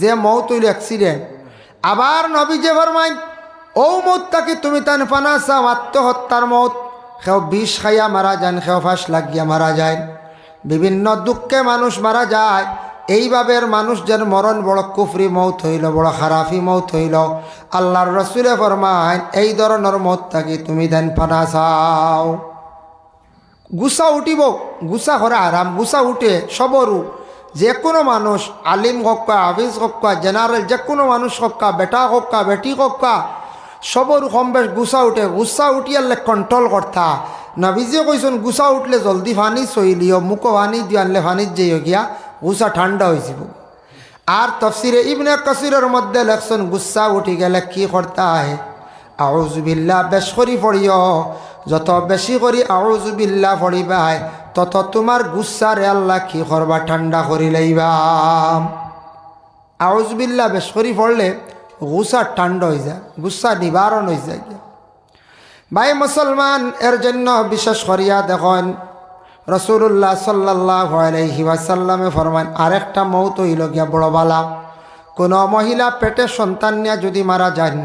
যে মৌত হইল অ্যাক্সিডেন্ট। আবার নবী যে ফরমাইন ও মৌতটাকে তুমি তান পানা চাও আত্মহত্যার মৌত। কেউ বিষ খাইয়া মারা যান, কেউ ফাঁস লাগিয়া মারা যায়, বিভিন্ন দুঃখে মানুষ মারা যায়। এইভাবে মানুষ যেন মরণ বড় কুফরি মৌত হইল, বড় খারাপি মৌত হইল। আল্লাহর রসুলে ফরমাইন এই ধরনের মৌতটাকে তুমি দেন পানা চাও। গুসা উঠিব, গুসা করে আরাম, গুসা উঠে সবরু যে কোনো মানুষ, আলিম হক্কা, হাফিজ হক্কা, জেনারেল যে কোনো মানুষ হক্কা, বেটা হক্কা, বেটি হক্কা, সবরু কম বেশ গুসা উঠে। গুসা উঠিয়ালে কন্ট্রোল করতা। নবীজি কইসন গুসা উঠলে জলদি ফানি চইলিও, মুখো ফানি দিয়ে আনলে ফানিত যাইও গিয়া গুসা ঠান্ডা হয়ে যাব। আর তফসিরে ইবনে কাসিরের মধ্যে লেখছেন গুসা উঠি গেলে কি করতে হয়, আউযু বিল্লাহ বেশ করি পড়িও। যত বেশি করি আউযু বিল্লাহ পড়িবাই তত তোমার গুসারে আল্লাহ কি করবা, ঠান্ডা করি লইবা। আউযু বিল্লাহ বেশ করি পড়লে গুসা ঠান্ডা হয়ে যায়, গুসা নিবারণ হয়ে যায়। ভাই মুসলমান, এর জন্য বিশেষ করিয়া দেখেন রাসূলুল্লাহ সাল্লাল্লাহু আলাইহি ওয়াসাল্লামে ফরমান আরেকটা মৌত হইল গিয়া বড় বালা। কোনো মহিলা পেটে সন্তান নিয়ে যদি মারা যান,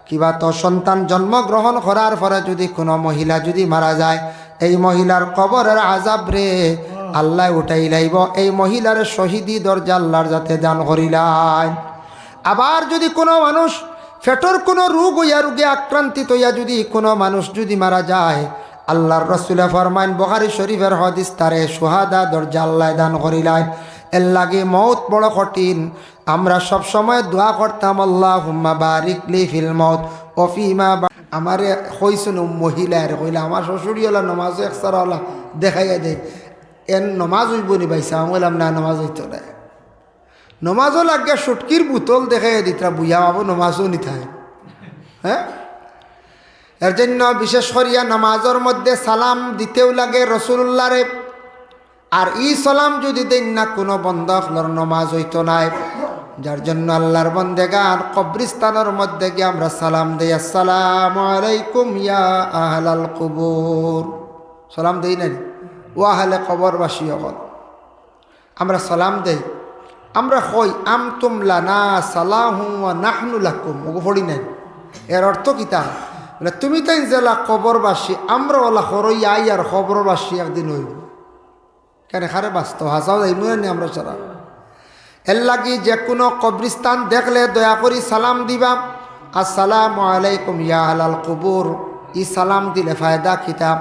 কিবা তো সন্তান জন্মগ্রহণ করার পরে যদি কোনো মহিলা যদি মারা যায়, এই মহিলার কবরের আযাব রে আল্লাহ উঠাই লাইব। এই মহিলার শহীদি দরজা আল্লাহর যাতে দান করিলাই। আবার যদি কোনো মানুষ পেটের কোনো রোগ হইয়া, রোগে আক্রান্তিত হইয়া যদি কোনো মানুষ যদি মারা যায়, আল্লাহর রাসূলে ফরমাইন বুখারী শরীফের হাদিস, তারে সুহাদা দরজা আল্লাহ দান করিলেন। এর লাগে মৌত বড় কঠিন। আমরা সব সময় দোয়া করতাম আল্লাহুম্মা বারিক লি ফিল মৌত ওয়া ফিমা। আমারে কইছেন মহিলার কইলা আমার শ্বশুরি হলা নমাজ একসারা হলা দেখাইয়া দেয় এন নমাজ হইব নি ভাইসা। আমি বললাম না, নমাজ হইতো না। নমাজও লাগিয়া সুটকির বোতল দেখাইয়া দিতরা বুঝা পাবো, নমাজও নিথায়। হ্যাঁ, এর জন্য বিশেষ করিয়া নামাজের মধ্যে সালাম দিতেও লাগে রাসূলুল্লাহরে। আর ই সালাম যদি দেন না কোনো বন্দার নমাজ হইতো নাই। যার জন্য আল্লাহর বন্দেগান কবরস্থানের মধ্যে গিয়ে আমরা সালাম দেই, আসসালামু আলাইকুম ইয়া আহলাল কুবুর। সালাম দেই না ও আহলে কবরবাসী হল, আমরা সালাম দেই। আমরা কই আমতুম লানা সালাহু ওয়া নাহনু লাকুম, ওগো পড়ি নাই। এর অর্থ কিতা, মানে তুমি তাই জেলা কবরবাসী, আমরা ওলা হরই আই আর কবরবাসী একদিন হইব। কেন খারে বাস্তব হাসাও যাই নি আমরা সারা। এর লাগি যে কোনো কবরস্থান দেখলে দয়া করি সালাম দিবা, আসসালামু আলাইকুম ইয়া আহলাল কুবুর। ই সালাম দিলে ফায়দা কিতাব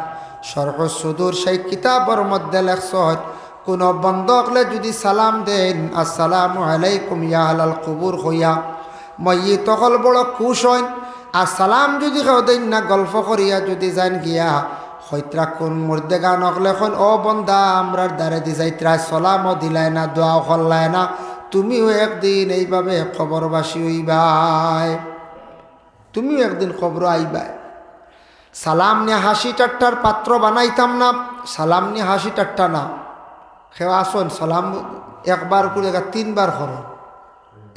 শরহ সুদূর সেই কিতাবের মধ্যে লেখছ কোনো বন্ধ হলে যদি সালাম দেন আসসালামু আলাইকুম ইয়া আহলাল কুবুর হইয়া, মইয়িত হল বড় খুশ হইন। আর সালাম যদি কেউ দেন না, গল্প করিয়া যদি যান গিয়া হইত্রা কোন মুর্দে গান হকলে এখন ও বন্ধা আমরার দ্বারে দি যাইত্রা সালামও দিলাই না, দোয়াও করলাই না, তুমিও একদিন এইভাবে কবরবাসী হইবাই, তুমিও একদিন কবর আইবাই। সালাম নিয়ে হাসি ঠাট্টার পাত্র বানাইতাম না, সালাম নিয়ে হাসি ঠাট্টা না। কেউ আসন সালাম একবার করে 3বার করেন,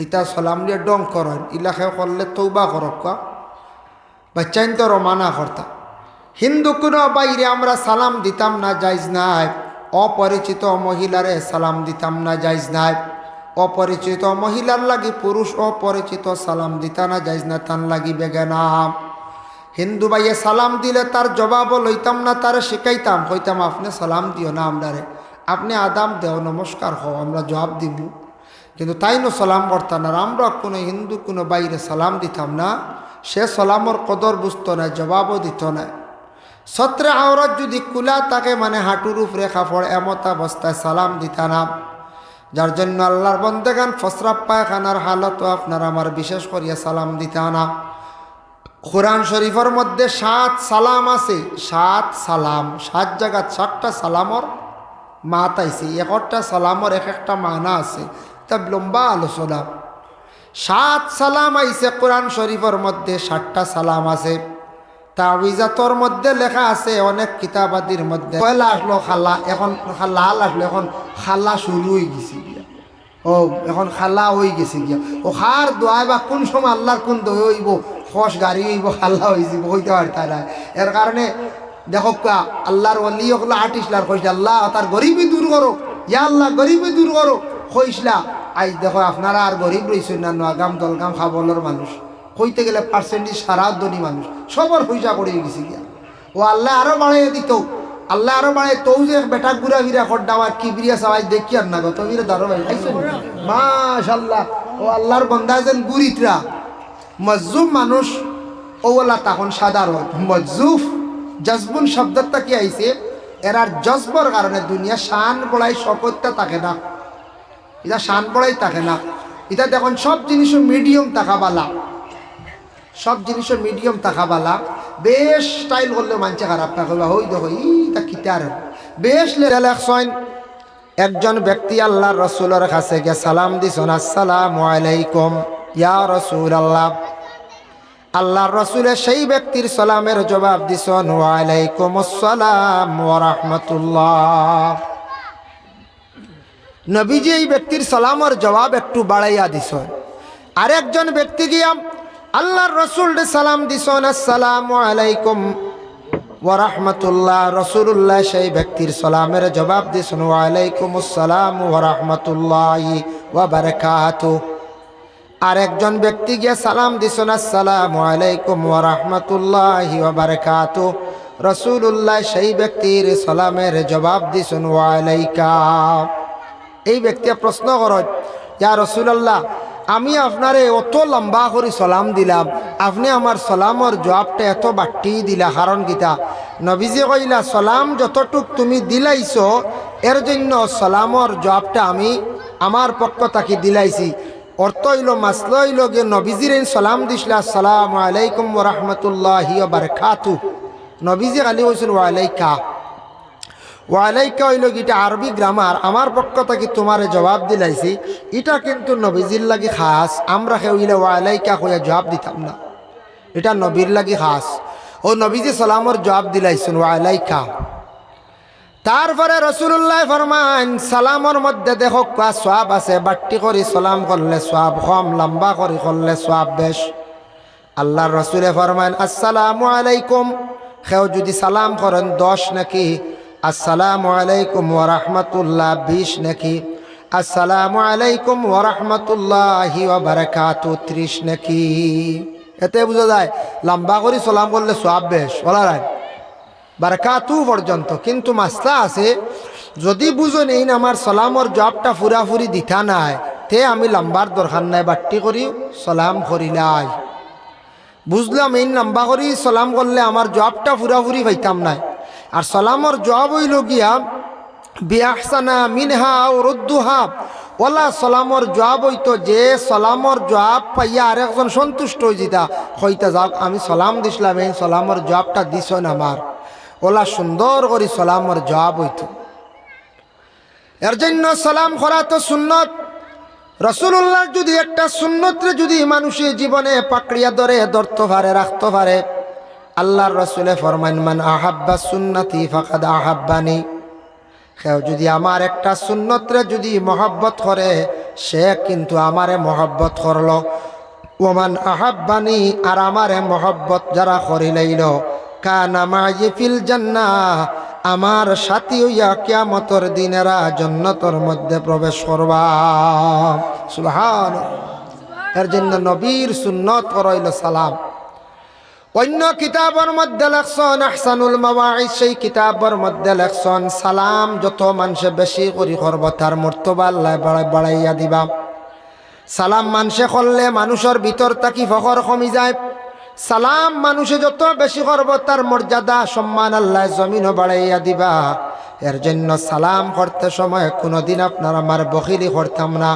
ইটা সালাম নিয়ে ডং করেন, ইলা কেউ করলে তৌবা করক বাচ্চাইন তো রমানা করতা। হিন্দু কোনো বাইরে আমরা সালাম দিতাম না, জায়জ নাই। অপরিচিত মহিলারে সালাম দিতাম না, জায়জ নাই। অপরিচিত মহিলার লাগি পুরুষ অপরিচিত সালাম দিতা না, জায়জ না, তান লাগি বেগানা। হিন্দু ভাইয়ে সালাম দিলে তার জবাবও লইতাম না, তারে শিখাইতাম, কইতাম আপনি সালাম দিও না আমরারে, আপনি আদাম দেও নমস্কার হও, আমরা জবাব দিব। কিন্তু তাই নো সালাম করতাম না। আমরা কোনো হিন্দু কোনো বাইরে সালাম দিতাম না, সে সালামর কদর বুঝতো না, জবাবও দিত না। সত্রে আওরাত যদি কুলা তাকে মানে হাঁটুর উপরে কাপড় এমত অবস্থায় সালাম দিতা না। যার জন্য আল্লাহর বন্দেগান ফসরাব পায়খানার হালত আপনার আমার বিশেষ করিয়া সালাম দিতা না। কোরআন শরীফের মধ্যে 7 সালাম আছে, 7 সালাম, 7 জায়গাত 7টা সালামর মাত আইছে, একটা সালামর এক একটা মানা আছে, তা লম্বা আলোচনা। 7 সালাম আইছে কোরআন শরীফের মধ্যে, 7টা সালাম আছে। তাওয়িজাতর মধ্যে লেখা আছে, অনেক কিতাবাদির মধ্যে পয়লা আসলো খালা, এখন লাল আসলো, এখন খালা শুরু হয়ে গেছে গিয়া, ও এখন খালা হয়ে গেছে গিয়া। ও খার দোয়া বা কোন সময় আল্লাহর কোন দই হইব, খস গাড়ি হইব, খালা হয়ে যাব, হইতে পারতা না। এর কারণে দেখো আল্লাহর ওলি হলো আর্টিস্টলার কইসলা আল্লাহ তার গরিবই দূর করো, ইয়া আল্লাহ গরিবই দূর করো কইসলা। আজ দেখো আপনারা আর গরিব রয়েছেন না, নোয়াগাম দলগাম খাবলের মানুষ কইতে গেলে পার্সেন্টেজ সারা ধনী মানুষ সবর পয়সা করে গেছি গিয়া। ও আল্লাহ আরো বাড়াইয়া দিত, আল্লাহ আরো বাড়াই তৌ যে বেটা ঘুরা ফিরা খড্ডা আমার কি বিরিয়া সবাই দেখি আর না গত বিরে দারো ভাই মাশাআল্লাহ। ও আল্লাহর বন্দা যেন গুরিতরা মজজুম মানুষ ওলা তখন সাধারণ মজজুফ জজবুন শব্দটা কি আইছে এরার জজবর কারণে দুনিয়া শান বড়াই শকতটা থাকে না, এটা শান বড়াই থাকে না। এটা দেখুন সব জিনিসও মিডিয়াম তাকাবালা, সব জিনিসও মিডিয়াম তাকাবালা। বেশ স্টাইল করলে মানছে খারাপ তাকাবা হই দেখো ইটা কিতার বেশ লেখছেন। একজন ব্যক্তি আল্লাহর রসুলের কাছে গিয়ে সালাম দিছেন, আসসালামু আলাইকুম ইয়া রাসূলুল্লাহ। আল্লাহর রসুলে সেই ব্যক্তির সালামের জবাব দিছেন, ওয়া আলাইকুমুস সালাম ওয়া রাহমাতুল্লাহ। নবীজি এই ব্যক্তির সালামের জবাব একটু বাড়াইয়া দিছেন। আরেকজন ব্যক্তি গিয়া আল্লাহর রসুলকে সালাম দিছেন, আসসালামু আলাইকুম ওয়া রাহমাতুল্লাহ। রাসূলুল্লাহ সেই ব্যক্তির সালামের জবাব দিছেন, ওয়া আলাইকুমুস সালাম ওয়া রাহমাতুল্লাহি ওয়া বারাকাতুহু। আরেকজন ব্যক্তি গিয়া সালাম দিছেন, আসসালামু আলাইকুম ওয়া রাহমাতুল্লাহি ওয়া বারাকাতুহু। রাসূলুল্লাহ সেই ব্যক্তির সালামের জবাব দিছেন, ওয়া আলাইকা। এই ব্যক্তি প্রশ্ন করেন, ইয়া রাসূলুল্লাহ আমি আপনারে অত লম্বা করে সালাম দিলাম, আপনি আমার সালামর জবাবটা এত বাট্টি দিলা কারণ গীতা? নবীজি কইলা, সালাম যতটুক তুমি দিলাইছো এর জন্য সালামর জবাবটা আমি আমার পক্ষ থেকে দিলাইছি। অর্থ হইল মাসল হইল গে নবীজির সালাম দিছিল, আসসালামু আলাইকুম ওয়া রাহমাতুল্লাহি ওয়া বারাকাতুহু। নবীজি খালি কইছেন ওয়া আলাইকা। ওয়ালাইকা হইল গিটা আরবি গ্রামার, আমার পক্ষ থেকে তোমার জবাব দিলাইছি। এটা কিন্তু নবীজির লাগি খাস, আমরা হইলে ওয়ালাইকা হইয়া জবাব দিতাম না, এটা নবীর লাগি খাস। ও নবীজি সালামর জবাব দিলাইছেন ওয়ালাইকা। তারপরে রাসূলুল্লাহ ফরমান, সালামর মধ্যে দেখো কা সওয়াব আছে, বাট্টি করে সালাম করলে সওয়াব কম, লম্বা করে করলে সওয়াব বেশ। আল্লাহর রাসূলে ফরমান, আসসালামু আলাইকুম কেউ যদি সালাম করেন 10 নাকি, আসসালামু আলাইকুম ওয়া রাহমাতুল্লাহ 20 নাকি, আসসালামু আলাইকুম ওয়া রাহমাতুল্লাহি ওয়া বারাকাতুহু 30 নাকি। এতে বোঝা যায় লম্বা করে সালাম করলে সওয়াব বেশ, বলা রায় বারাকাতুহু পর্যন্ত। কিন্তু মাসলা আছে, যদি বুঝেন এই আমার সালামর জবাবটা ফুরাফুরি দিতা নাই, তে আমি লম্বার দরকার নাই, বাট্টি করি সালাম করিলাই। বুঝলাম এই লম্বা করি সালাম করলে আমার জবাবটা ফুরাফুরি পাইতাম নাই। আর সালামর জবাব হইল গিয়া বিআহসানা মিনহা আও রুদ্দুহা। ওলা সালামর জবাব হইতো যে সালামর জবাব পাইয়া আরেকজন সন্তুষ্ট হয়ে যেতা, হইতা যাক আমি সালাম দিছিলাম, এই সালামর জবাবটা দিছেন আমার, ওলা সুন্দর করে সালামর জবাব হইতো। এর জন্য সালাম করা তো সুন্নত। রাসূলুল্লাহ যদি একটা সুন্নতরে যদি মানুষের জীবনে পাকড়িয়া ধরে ধরতে পারে, রাখতে পারে, আল্লাহর রাসূলে ফরমান, মান আহাব্বা সুন্নতি ফাকাদ আহাব্বানি। কেউ যদি আমার একটা সুন্নতরে যদি মহব্বত করে, সে কিন্তু আমারে মহব্বত করলো। ওমান আহাব্বানি, আর আমারে মহব্বত যারা করিলাইল, কানা মাই ফিল জান্নাহ, আমার সাথী হইয়া কিয়ামতের দিনেরা জান্নাতের মধ্যে প্রবেশ করবা। সুবহানাল্লাহ। এর জন্য নবীর সুন্নত করইল সালাম। অন্য কিতাবের মধ্যে লেখছেন আহসানুল মাওয়াইজ, সেই কিতাবের মধ্যে লেখছেন সালাম যত মানুষে বেশি করি করব তার মর্তবা আল্লাহ বাড়াইয়া দিবা। সালাম মানুষে করলে মানুষের ভিতর থাকি ফখর কমি যায়। সালাম মানুষে যত বেশি করব তার মর্যাদা সম্মান আল্লাহ জমিনও বাড়াইয়া দিবা। এর জন্য সালাম করতে সময় কোনোদিন আপনার আমার বখিলি করতাম না।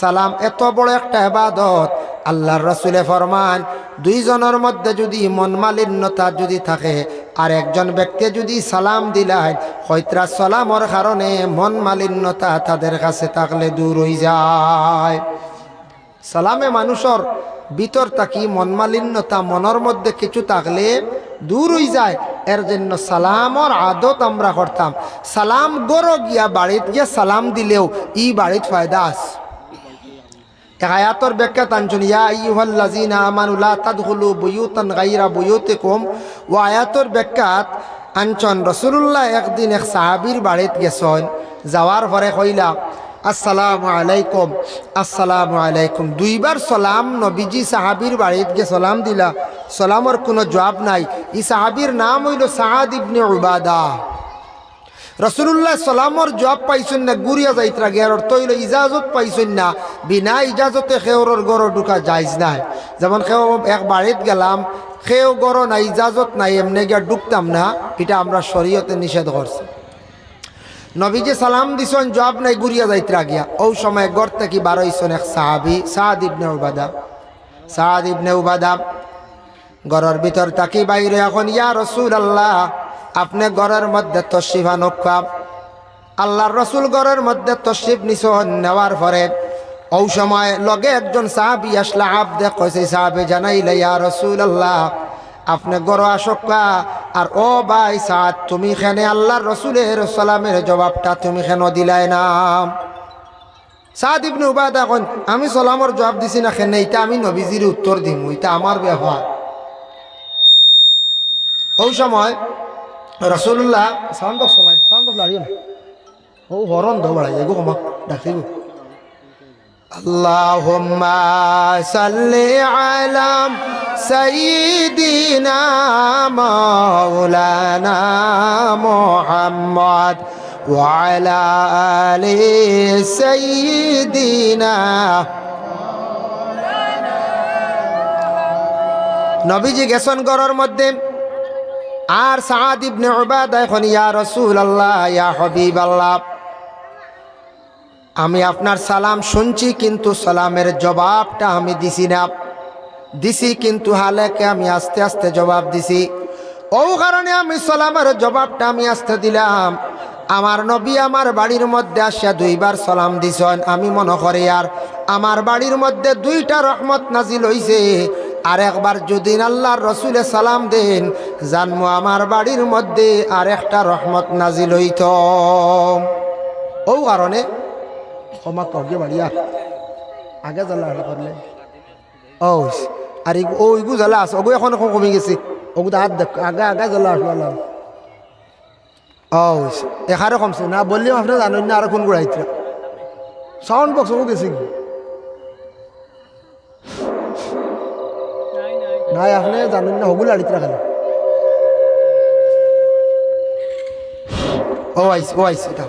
সালাম এত বড় একটা ইবাদত। আল্লাহর রাসূলে ফরমান, দুইজনের মধ্যে যদি মন মালিন্যতা যদি থাকে, আর একজন ব্যক্তি যদি সালাম দিলায়, হয়তরা সালামর কারণে মন মালিন্যতা তাদের কাছে থাকলে দূর হয়ে যায়। সালামে মানুষের ভিতর থাকি মন মালিন্যতা মনের মধ্যে কিছু থাকলে দূর হয়ে যায়। এর জন্য সালামর আদত আমরা করতাম। সালাম গড় গিয়া বাড়িত গিয়া সালাম দিলেও ই বাড়িত ফায়দা আছে। আয়াতর ব্যাখ্যা টানছেন, ইয়া আইয়ুহাল্লাযীনা আমানু লা তাদখুলু বুয়ুতান গায়রা বুয়ুতিকুম। ও আয়াতর ব্যাখ্যাত আনছেন রাসূলুল্লাহ একদিন এক সাহাবীর বাড়িত গেছেন, যাওয়ার পরে কইলা, আসসালামু আলাইকুম, আসসালামু আলাইকুম। দুইবার সালাম নবীজি সাহাবীর বাড়িত গিয়ে সালাম দিলা, সালামর কোনো জবাব নাই। এই সাহাবীর নাম হইল সাআদ ইবনে উবাদা। রসুল্লাহ সালামর জবাব পাইছেন না, গুড়িয়া যাইতরা গিয়ার অর্থ হইল ইজাজত পাইছেন না। বিনা ইজাজতে খেওর গড় ঢুকা যাইজ নাই। যেমন খেও এক বাড়িত গেলাম, খেও গড় নাই, ইজাজত নাই, এমনি গিয়া ঢুকতাম না, এটা আমরা শরীয়তে নিষেধ করছি। নবীজি সালাম দিছেন, জবাব নাই, গুড়িয়া যাইতরা গিয়া। ও সময় গড় থেকে বার হইছেন এক সাহাবি, সাআদ ইবনে উবাদা। সাআদ ইবনে উবাদা ঘরের ভিতর থাকি বাইরে এখন, ইয়া রাসূলুল্লাহ, আপনি ঘরের মধ্যে তশরিফ আনক্কা। আল্লাহর রসুল ঘরের মধ্যে তশরিফ নিছেন, নেওয়ার পরে ও সময় লগে একজন সাহাবি আসলা, আবদে কইছে, সাহাবে জানাইলে, ইয়া রাসূলুল্লাহ, আপনি ঘর আসক্কা। আর ও ভাই সাদ, তুমি খেনে আল্লাহর রসুলের সালামের জবাবটা তুমি কেন দিলাই না? সাদ ইবনে উবাদা এখন, আমি সালামর জবাব দিছি না খেনে, এটা আমি নবীজির উত্তর দিম, এটা আমার ব্যবহার। ওই সময় রসুল্লাহ সাউন্ড লাড়িও না, ও হরণ দো বাড়াই এগো কমা ডাকি গো। আল্লাহুম্মা সাল্লি আলা সাইয়্যিদিনা মাওলানা মুহাম্মদ ওয়া আলা আলি সাইয়্যিদিনা। নবীজি গেছেন ঘরের মধ্যে, আর সাআদ ইবনে উবাদা এখন, ইয়া রাসূলুল্লাহ, ইয়া হাবিবাল্লাহ, আমি আপনার সালাম শুনছি, কিন্তু সালামের জবাবটা আমি দিছি না। দিছি কিন্তু হালেকে আমি আস্তে আস্তে জবাব দিছি। ও কারণে আমি সালামের জবাবটা আমি আস্তে দিলাম। আমার নবী আমার বাড়ির মধ্যে আসিয়া দুইবার সালাম দিছেন। আমি মনে করি আর আমার বাড়ির মধ্যে দুইটা রহমত নাজিল হইছে। আর একবার যদি আল্লাহর রসুলে সালাম দেন, জানমু আমার বাড়ির মধ্যে আর একটা রহমত নাজিল হইত। ও কারণে ক্ষমা কগে বাড়িয়া আগে জ্বালা করলে ও আর ওইগু জ্বালা আছে, ওগু এখন কমে গেছে, ওগু তো হাত দেখ আগে আগে জ্বালা আসলো। ও এখানে কমছে না বললেও আপনি জানেন না, আর কোন গুড়াইতে সাউন্ড বক্স ও গেছে নাই, আপনি জানেন না, হগুলো আড়িতে রাখেন। ও আইস এটা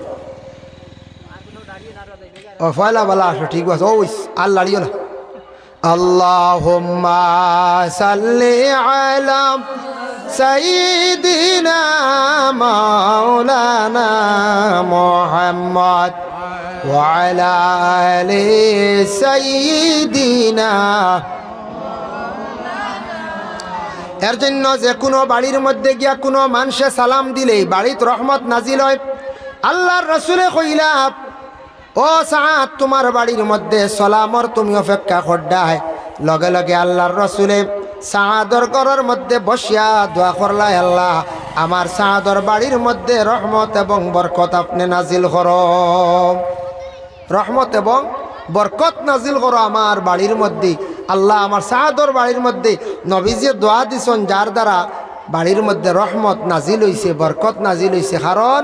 ও ফয়লা বালা আসো, ঠিক আছে। ও আর লাড়িও না। আল্লাহুম্মা সাল্লি আলা সাইয়্যিদিনা মাওলানা মুহাম্মদ ওয়া আলা আলি সাইয়্যিদিনা। এর জন্য যে কোনো বাড়ির মধ্যে গিয়া কোনো মানুষে সালাম দিলেই বাড়িত রহমত নাজিল হয়। আল্লাহর রসুলে কইলা, ও সাআদ, তোমার বাড়ির মধ্যে সালামর তুমি অপেক্ষা করডায়। লগে লগে আল্লাহর রসুলে সাআদর ঘরের মধ্যে বসিয়া দোয়া করলা, আল্লাহ, আমার সাআদর বাড়ির মধ্যে রহমত এবং বরকত আপনি নাজিল করো, রহমত এবং বরকত নাজিল করো আমার বাড়ির মধ্যে। আল্লাহ আমার সাআদর বাড়ির মধ্যে নবীজি দোয়া দিছেন, যার দ্বারা বাড়ির মধ্যে রহমত নাজিল হইছে, বরকত নাজিল হইছে। কারণ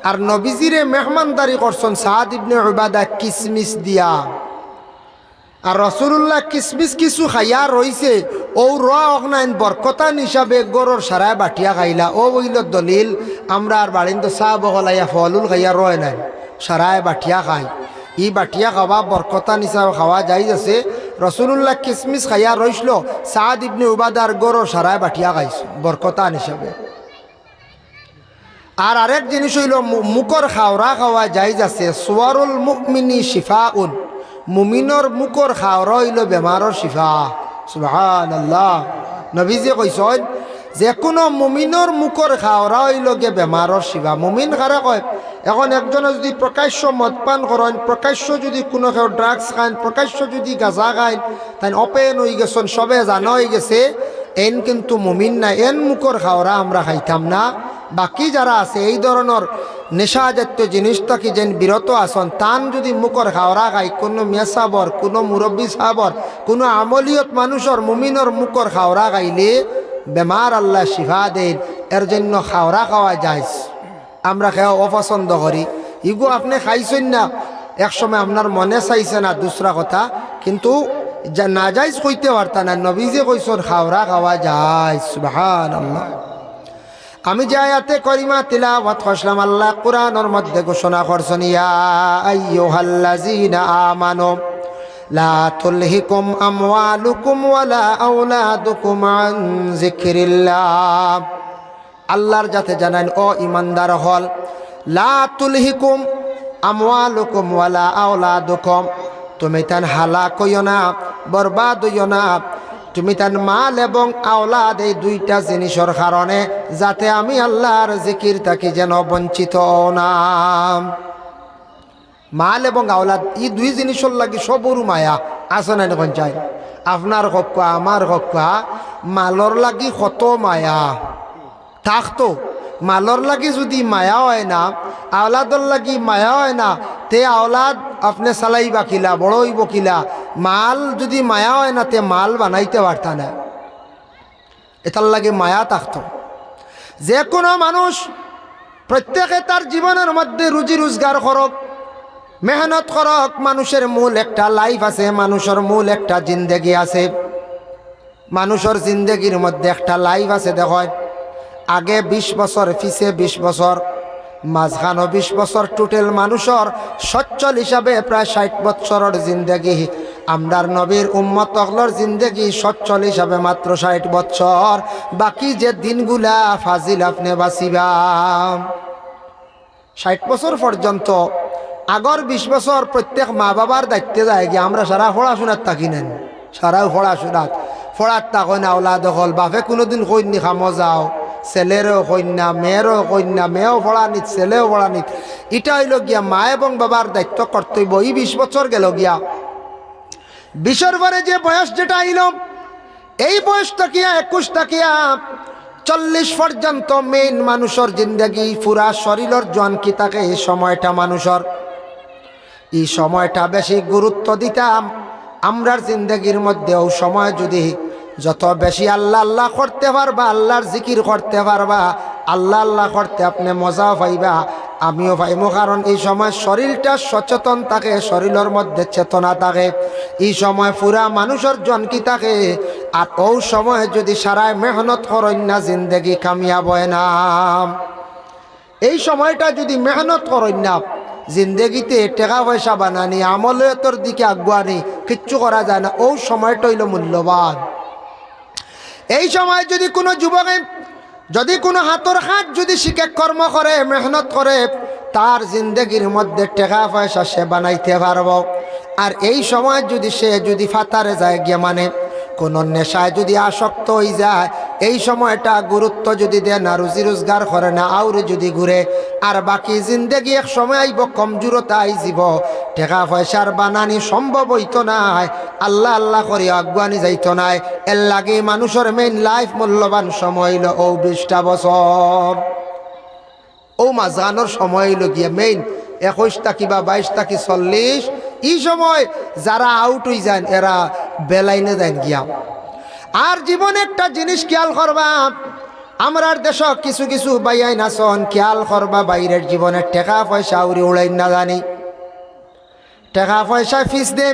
আর নবীজিরে মেহমানদারি করছেন সাআদ ইবনে উবাদা কিসমিস দিয়া। আর রাসূলুল্লাহ কিসমিস কিছু খাইয়া রইছে, ও রাইন বরকতান হিসাবে গরুর সারায় বাটিয়া খাইলা। ও বইল দলিল, আমরা আর বাড়িন তো চাহ বগলাইয়া ফলুল খাইয়া রয় নাই, সারায় বাটিয়া খাই। ই বাটিয়া খাওয়া বরকতান হিসাবে খাওয়া যাই আছে। রাসূলুল্লাহ কিসমিস খাইয়া রইছিল, সাআদ ইবনে উবাদার গরুর সারায় বাটিয়া খাইছে বরকতান হিসাবে। আর আরেক জিনিস হইল, মুখর খাওয়া খাওয়া যাইজ আছে। সুয়ারুল মুমিনি শিফাউন, মুমিনর মুখর খাওয়া হইল বেমারর শিফা। সুবহানাল্লাহ, নবীজি কইছেন যে কোনো মুমিনর মুখর খাওয়া হইল গে বেমারর শিফা। মুমিন কারা কয়? এখন একজনে যদি প্রকাশ্য মদ পান করেন, প্রকাশ্য যদি কোনো কেউ ড্রাগস খান, প্রকাশ্য যদি গাঁজা খান, তাই অপেন হয়ে গেছেন, সবে জানা হয়ে গেছে, এন কিন্তু মুমিন না। এন মুখর খাওয়া আমরা খাইতাম না। বাকি যারা আছে এই ধরনের নেশা জাতীয় জিনিসটাকে যেন বিরত আসন, তান যদি মুখর খাওয়া খায়, কোনো মিয়া সাবর, কোনো মুরব্বী সাবর, কোনো আমলিয়ত মানুষের মুমিনের মুখর খাওয়া খাইলে বেমার আল্লাহ শিফা দেন। এর জন্য খাওয়া খাওয়া যায়, আমরা খাওয়া অপছন্দ করি। ইগো আপনি খাইছেন না, একসময় আপনার মনে চাইছে না দুসরা কথা, কিন্তু না যাইজ কইতে পারতা না, নবী যে কইসন খাওয়া খাওয়া যায়। সুবহানাল্লাহ। আমি যে আয়াতে করিমা তিলাওয়াত করলাম, আল্লাহ কোরআনের মধ্যে ঘোষণা করছেন, ইয়া আইয়ুহাল্লাযীনা আমানু লা তুলহিকুম আমওয়ালুকুম ওয়ালা আওলাদুকুম আন যিকরিল্লাহ। আল্লাহর যাতে জানেন ও ইমানদার হল, লা তুলহিকুম আমওয়ালুকুম ওয়ালা আওলাদুকুম, তুমি তান হালাক হইও না, বরবাদ হইও না, তুমি তার মাল এবং আওলাদ এই দুইটা জিনিসের কারণে যাতে আমি আল্লাহর জিকির থাকি যেন বঞ্চিত না। মাল এবং আওলাদ এই দুই জিনিসের লাগি সবর মায়া আছে না, এখন চাই আপনার হকা আমার হকা, মালর লাগি কত মায়া থাকতো, মালর লাগি যদি মায়া হয় না, আওলাদর লাগি মায়া হয় না, তে আওলাদ আপনি চালাইবা কিলা, বড় হইব কিলা। মাল যদি মায়া হয় না, তে মাল বানাইতে পারতা না, এটার লাগে মায়া থাকতো। যে কোনো মানুষ প্রত্যেকে তার জীবনের মধ্যে রুজি রোজগার করক, মেহনত করক। মানুষের মূল একটা লাইফ আছে, মানুষের মূল একটা জিন্দেগি আছে, মানুষের জিন্দেগির মধ্যে একটা লাইফ আছে। দেখো, আগে 20 বছর, পিছে 20 বছর, মাঝখানো 20 বছর, টোটাল মানুষের সচ্ছল হিসাবে প্রায় 60 বছরের জিন্দেগি। আমরার নবীর উম্মত অগলর জিন্দেগি সচ্ছল হিসাবে মাত্র 60 বছর। বাকি যে দিনগুলা ফাজিল আপনি বাঁচিবা 60 বছর পর্যন্ত। আগর 20 বছর প্রত্যেক মা বাবার দায়িত্বে যায় গিয়ে আমরা সারা পড়াশোনার থাকি নেন, সারাও পড়াশোনাত পড়ার তাক না ওলাদ হল। বাপে কোনোদিন কইনি খামো যাও, ছেলেরও কন্যা, মেয়েরও কন্যা, মেয়েও পড়া নিত, ছেলেও পড়া নিত। এটা হইল গিয়া মা এবং বাবার দায়িত্ব কর্তব্য। এই 20 বছর গেল গিয়া 20-এর পরে যে বয়স যেটা আইল, এই বয়স তাকিয়া 21 তাকিয়া 40 পর্যন্ত মেইন মানুষের জিন্দগি, পুরা শরীরের জোয়ান কি থাকে এই সময়টা মানুষের। এই সময়টা বেশি গুরুত্ব দিতাম আমরার জিন্দগির মধ্যেও। সময় যদি যত বেশি আল্লাহ আল্লাহ করতে পারবা, আল্লাহর জিকির করতে পারবা, আল্লাহ আল্লাহ করতে আপনি মজাও পাইবা, আমিও পাইবো। কারণ এই সময় শরীরটা সচেতন থাকে, শরীরের মধ্যে চেতনা থাকে। এই সময় পুরা মানুষের জনকি থাকে। আর ওই সময় যদি সারায় মেহনত করেন না, জিন্দগি কামিয়াব হয় না। এই সময়টা যদি মেহনত করেন না, জিন্দগিতে টাকা পয়সা বানানি, আমলের দিকে আগুয়ানি কিচ্ছু করা যায় না। ওই সময়টা হইল মূল্যবান। এই সময় যদি কোনো যুবকে যদি কোনো হাতর হাত যদি শিখে কর্ম করে, মেহনত করে, তার জিন্দগির মধ্যে টাকা পয়সা সে বানাইতে পারব। আর এই সময় যদি সে যদি ফাতারে যায় গিয়ে, মানে কোনো নেশায় যদি আসক্ত হয়ে যায়, এই সময়টা গুরুত্ব যদি দেয় না, রুজি রোজগার করে না, আউরে যদি ঘুরে, আর বাকি জিন্দগি এক সময় আইব কমজোরতা আইজিব, টাকা পয়সার বানানি সম্ভব হইতো নাই, আল্লাহ আল্লাহ করি আগুয়ানি যাইতো নাই। এর লাগে মানুষের মেইন লাইফ মূল্যবান সময় হইল ও 20টা বছর। ও মাঝখানোর সময় হইল গিয়া মেইন 21 থাকি বা 22 থাকি 40। এই সময় যারা আউট হয়ে যান এরা বেলাইনে যান গিয়া। আর জীবনে একটা জিনিস খেয়াল করবা, আমরার দেশ কিছু কিছু বাইয়াই নাচন, খেয়াল করবা বাইরের জীবনের টাকা পয়সা উড়ি উড়াই না জানি। টাকা পয়সা ফিস দে,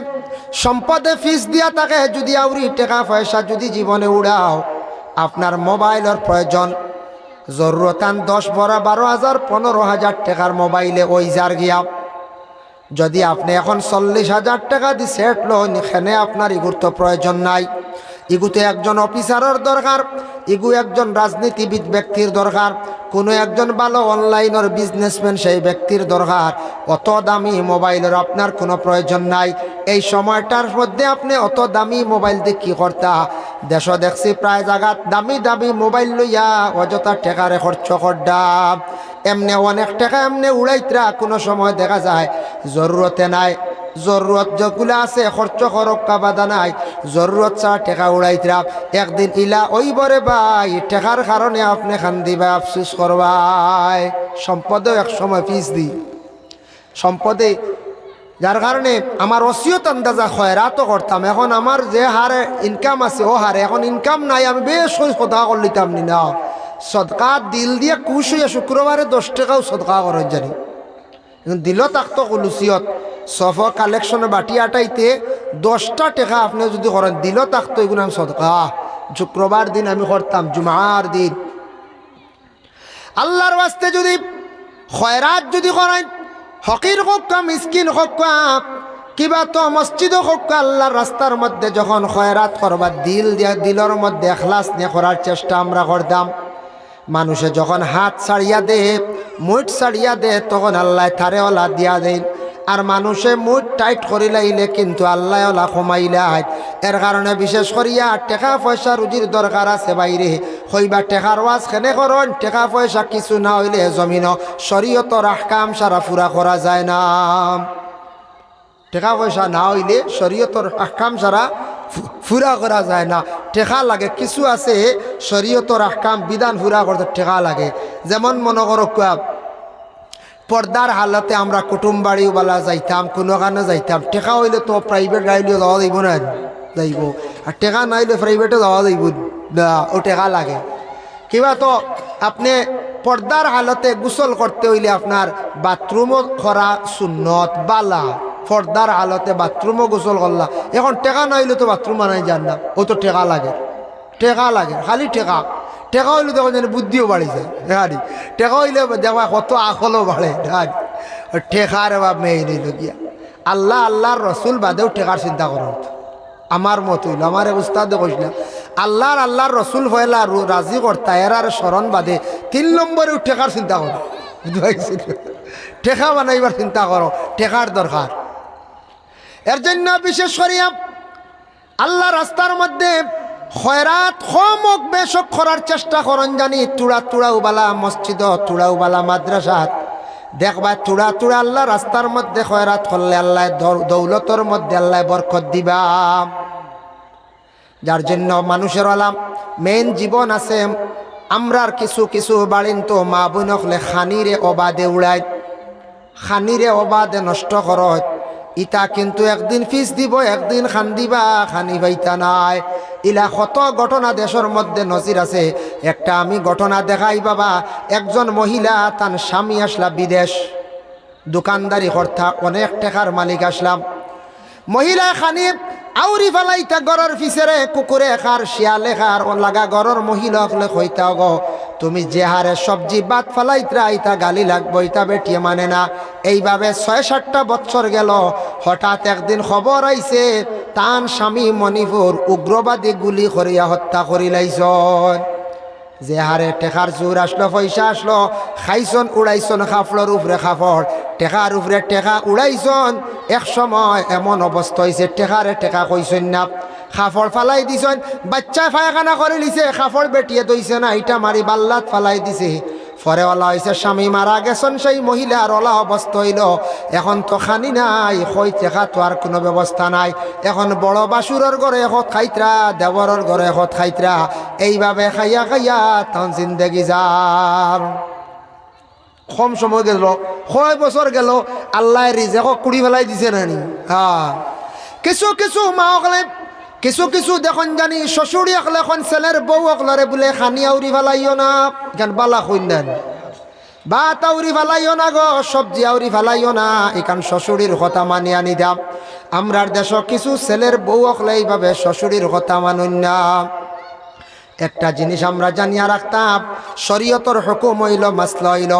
সম্পদে ফিস দিয়া থাকে। যদি আউরি টাকা পয়সা যদি জীবনে উড়াও, আপনার মোবাইলের প্রয়োজন, জরুরতান 10-12,000 15,000 টাকার মোবাইলে ওই যার গিয়া। যদি আপনি এখন 40,000 টাকা দিয়ে সেট লোন, এখানে আপনার ইগুর তো প্রয়োজন নাই। ইগুতে একজন অফিসারের দরকার, ইগু একজন রাজনীতিবিদ ব্যক্তির দরকার, কোনো একজন ভালো অনলাইনের বিজনেসম্যান সেই ব্যক্তির দরকার। অত দামি মোবাইলের আপনার কোনো প্রয়োজন নাই। এই সময়টার মধ্যে আপনি অত দামি মোবাইল দিয়ে কী করতা? দেশ দেখছি প্রায় জায়গাত দামি দামি মোবাইল লইয়া অযথা টাকারে খরচ করডা। এমনি অনেক টাকা এমনি উড়াইতরা, কোনো সময় দেখা যায় জরুরতে নাই। জরুরত যেগুলো আছে খরচ করক কাবাদা নাই, জরুরত ছাড়া টাকা উড়াইতরা। একদিন ইলা ওই বরে ভাই টাকার কারণে আপনি খান দিবা, আফসুস করবাই। সম্পদেও এক সময় ফিস দি সম্পদে, যার কারণে আমার অসিয়ত আন্দাজা খয়রাতও করতাম। এখন আমার যে হারে ইনকাম আছে ও হারে এখন ইনকাম নাই, আমি বেশ সদকা করলিতাম নি না। সদকা দিল দিয়ে খুশ হইয়া শুক্রবারে 10 টাকাও সদকা করেন জানি। দিল থাকতো কুলুসিয়ত সফ কালেকশনে বাটি আটাইতে 10টা টাকা আপনি যদি করেন দিল থাকতো এগুলো আমি সদকা শুক্রবার দিন আমি করতাম জুমার দিন আল্লাহর ওয়াস্তে যদি খয়রাত যদি করেন ফকির হোক মিসকিন হোক কিবা তো মসজিদ হোক আল্লাহর রাস্তার মধ্যে যখন খয়রাত করবার দিল দিয়া দিলের মধ্যে এখলাস নিয়ে করার চেষ্টা আমরা করতাম মানুষে যখন হাত ছাড়িয়া দে মুঠ ছাড়িয়া দে তখন আল্লাহ থারে ওলা দিয়া দেন আর মানুষে মুঠ টাইট করি লাইলে কিন্তু আল্লাহ ওলা কমাইলাই এর কারণে বিশেষ করিয়া টাকা পয়সা রুজির দরকার আছে বাইরে হইবা টেকার ওয়াজ খেনে করন টাকা পয়সা কিছু না হইলে জমিন শরীয়তর আহকাম সারা পুরা করা যায় না টাকা পয়সা না হইলে শরীয়তর আহকাম সারা ফুরা করা যায় না টেকা লাগে কিছু আছে শরীয়তর আহকাম বিধান ফুরা করতে টেকা লাগে যেমন মনে করো পর্দার হালতে আমরা কুটুম বাড়িওয়ালা যাইতাম কোনোখানে যাইতাম টেকা হইলে তো প্রাইভেট গাড়িও যাওয়া যাইব না যাইব আর টেকা না হইলে প্রাইভেটে যাওয়া যাইব না ও টেকা লাগে কিবা তো আপনি পর্দার হালতে গোসল করতে হইলে আপনার বাথরুমও করা সুন্নত বালা পর্দার হালতে বাথরুমও গোসল করলা এখন টেকা না হইলে তো বাথরুম বানাই যান না ও তো টেকা লাগে খালি টেকা টেকা হইলে তখন যেন বুদ্ধিও বাড়ি যায় দেখারি টেকা হইলে দেখা কত আকলও বাড়ে দেখারি টেকার বা মেয়ে নিল গিয়া আল্লাহর রসুল বাদেও টেকার চিন্তা করো আমার মত হইল আমার উস্তাদে কইছিল আল্লাহর রসুল হইলা রাজি কর্তা এরার স্মরণ বাদে 3 নম্বরেও টেকার চিন্তা করো টেকা বানাইবার চিন্তা করো টেকার দরকার এর জন্য বিশেষ করিয়া আল্লাহ রাস্তার মধ্যে খয়রাত খমক বেশক করার চেষ্টা করন জানি তুড়াউবালা মসজিদ তুড়াউবালা মাদ্রাসাত দেখবা তুড়া আল্লাহ রাস্তার মধ্যে খয়রাত করলে আল্লাহ দৌলতর মধ্যে আল্লাহ বরকত দিবা যার জন্য মানুষের আলাম মেন জীবন আছে আমরার কিছু বাড়িন তো মা বোন হলে খানিরে অবাদে উড়ায় খানিরে অবাদে নষ্ট করত ইটা কিন্তু একদিন ফিস দিব একদিন খান দিবা খানি পাইতা নাই ইলা কত ঘটনা দেশের মধ্যে নজির আছে একটা আমি ঘটনা দেখাই বাবা একজন মহিলা তার স্বামী আসলা বিদেশ দোকানদারি কর্তা অনেক টাকার মালিক আসলাম মহিলা খানি আউরি ফেলাইতা গরর ফিসেরে কুকুরে খার শিয়ালে খার ও লাগা গরর মহিলা হলে কইতা গো তুমি যে হারে সবজি বাদ ফেলাইতরা ইতা গালি লাগবো ইতা বেটিয়ে মানে না এইভাবে 6-7টা বছর গেল হঠাৎ একদিন খবর আইছে তান স্বামী মণিপুর উগ্রবাদী গুলি করিয়া হত্যা করি লাইছন যে হারে টেকার জোর আসলো পয়সা আসলো খাইছন উড়াইছন খাফড়র উপরে খাফড় টেকার উপরে টেকা উড়াইছন এক সময় এমন অবস্থা হয়েছে টেকা কইছেন না খাফড় ফালাই দিছেন বাচ্চা ফায়খানা করে লিছে খাফড় বেটিয়ে দইছে না এটা মারি বাল্লাত ফালাই দিছে পরে ওলা হয়েছে স্বামী মারা গেছেন সেই মহিলার ওলা অবস্থা হইল এখন তো খানি নাই কই টেকা তো আর কোনো ব্যবস্থা নাই এখন বড় বাসুরের ঘরে হত খাইতরা দেবরের ঘরে হত খাইতরা এইভাবে খাইয়া তখন জিন্দেগি যার কম সময় গেল 6 বছর গেল আল্লাহ রিজেক কুড়ি ফেলাই দিছে নানি হ্যাঁ কিছু মা হলে কিছু দেখুন জানি শ্বশুরি আকলে এখন ছেলের বউ আকলরে বলে খানি আউরি ফেলাইও না কেন বালা খুঁজেন ভাত আউরি ফেলাইও না গো সবজি আউরি ফেলাইও না এখান শ্বশুরির কথা মানি আনি দাম আমরার দেশ কিছু ছেলের বউ আকলে এইভাবে শ্বশুরির কথা মানুন না একটা জিনিস আমরা জানিয়া রাখতাম শরীয়তর হুকুম হইল মাসলা হইল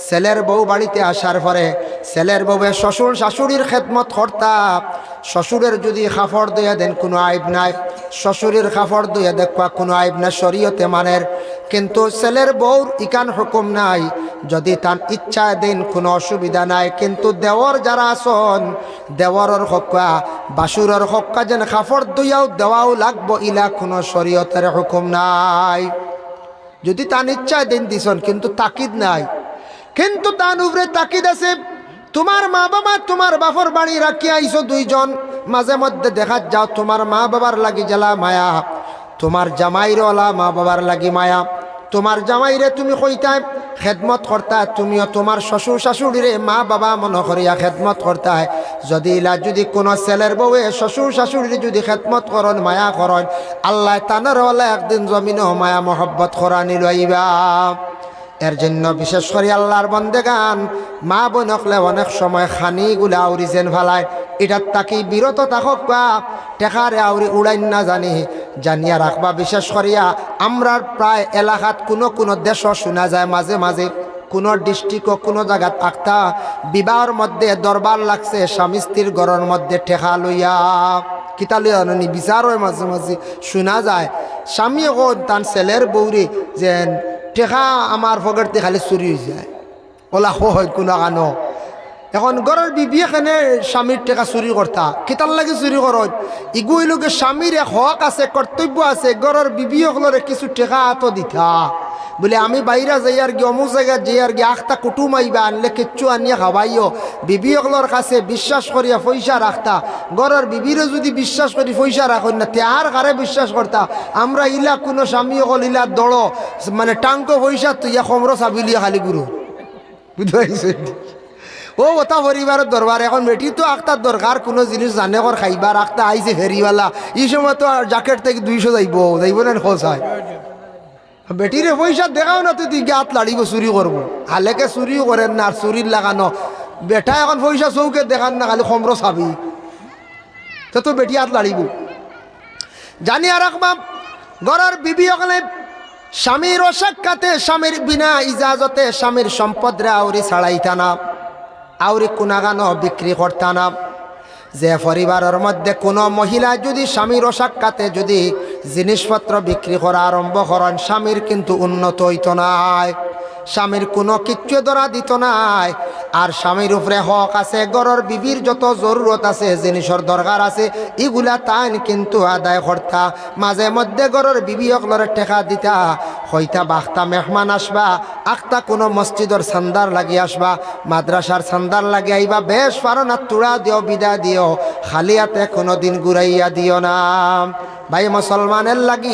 ছেলের বউ বাড়িতে আসার পরে ছেলের বউয়ের শ্বশুর শাশুড়ির খেদমত করতা শ্বশুরের যদি খাফড় দইয়া দেন কোনো আইব নাই শ্বশুরের খাফড় দইয়া দেখবা কোনো আইব না শরীয়তে মানের কিন্তু ছেলের বউর ইকান হুকুম নাই যদি তার ইচ্ছা দেন কোনো অসুবিধা নাই কিন্তু দেওয়ার যারা আসন দেওয়ারের হক্কা বাসুরের হক্কা যেন খাফড় দইয়াও দেওয়াও লাগবো ইলা কোনো শরীয়তের হুকুম নাই যদি তার ইচ্ছা দেন দিছন কিন্তু তাকিদ নাই কিন্তু তার উপরে তাকিদ আছে তোমার মা বাবা তোমার বাপর বাড়ি রাখি আইছো দুইজন মাঝে মধ্যে দেখা যাও তোমার মা বাবার লাগি জ্বালা মায়া তোমার জামাইর ওলা মা বাবার লাগি মায়া তোমার জামাইরে তুমি কইতাই খেদমত করতা তুমিও তোমার শ্বশুর শাশুড়িরে মা বাবা মনে করিয়া খেদমত করতাই যদি ইলা যদি কোনো ছেলের বউয়ে শ্বশুর শাশুড়িরে যদি খেদমত করন মায়া করন আল্লাহ তানার ওলা একদিন জমিনও মায়া মহব্বত করানি লইবা এর জন্য বিশেষ করে আল্লাহর বন্দেগান মা বোন হকলে অনেক সময় খানিগুলা আউরি যেন ফেলায়, এটার তাকে বিরত থাকক বা টেকারে আউরি উড়াইন না জানিয়া রাখবা। বিশেষ করিয়া আমরা প্রায় এলাকাত কোনো দেশ শোনা যায় মাঝে মাঝে কোনো ডিস্ট্রিক্ট কোনো জায়গাত আখতা বিবাহর মধ্যে দরবার লাগছে, স্বামী স্ত্রীর ঘরের মধ্যে ঠেকা লইয়া কিতা লইয়া নি বিচার হয়, মাঝে মাঝে শোনা যায় স্বামী এখন তার ছেলের বৌরি যে ঠেকা আমার ফগরতে খালি চুরি হয়ে যায়, ওলা হয় কোনো কানো। এখন ঘরের বিবি এখানে স্বামীর টেকা চুরি করতা, কিতার লাগে চুরি করত, ইগুইলোকে স্বামীর এক হক আছে, কর্তব্য আছে, ঘরের বিবি সকলরে কিছু টেকা হাত দিতা বলে আমি বাইরা যাই আর কি অমুক জায়গায় যাই আর কি আখতা কুটুম আইবা আনলে কিচ্ছু আনিয়া খাবাইও, বিবি সকলের কাছে বিশ্বাস করিয়া পয়সা রাখতা। ঘরের বিবিরও যদি বিশ্বাস করি পয়সা রাখুন না তার কারে বিশ্বাস করতা। আমরা ইলা কোনো স্বামী সকল ইলা দড় মানে টাঙ্ক পয়সা তুই সমর চাবিলিয়া খালি গুরু বুঝতে। ও ওটা পরিবারের দরবার, এখন বেটি তো আখতার দরকার কোনো জিনিস জানে কর খাইবার, আখতা আইছে ফেরিওয়ালা এই সময় তো জ্যাকেট থেকে 200 যাইব না খোঁজ হয়। বেটিরে পয়সা দেখাও না তুই গাত লাড়িব চুরি করবো, হালেকে চুরিও করেন না আর চুরির লাগানো বেটা এখন পয়সা চৌকে দেখান না খালি সমর চাবি তো বেটি হাত লাড়িব। জানিয়া রাখবা ঘরের বিবি ওখানে স্বামীর অসাক্ষাতে স্বামীর বিনা ইজাজতে স্বামীর সম্পদরে আউরি ছাড়াইতা না, আউরি কোনাগানো বিক্রি করতা না। যে পরিবারের মধ্যে কোনো মহিলা যদি স্বামীর অসাক্ষাতে যদি জিনিসপত্র বিক্রি করা আরম্ভ করেন, স্বামীর কিন্তু উন্নত হইত নাই, স্বামীর কোনো কিচ্ছু ধরা দিত নাই। আর স্বামীর উপরে হক আছে, ঘরের বিবির যত জরুরত আছে জিনিসের দরকার আছে এগুলা তাই কিন্তু আদায় করতা। মাঝে মধ্যে ঘরের বিবি সকলের টেকা দিতা, হইতা বাখতা মেহমান আসবা, আখতা কোনো মসজিদের সান্দার লাগি আসবা, মাদ্রাসার সান্দার লাগি আইবা, বেশ পারো না তুড়া দিও বিদা দিও, খালি হাতে কোনো দিন ঘুরাইয়া দিও না। ভাই মুসলমানের লাগি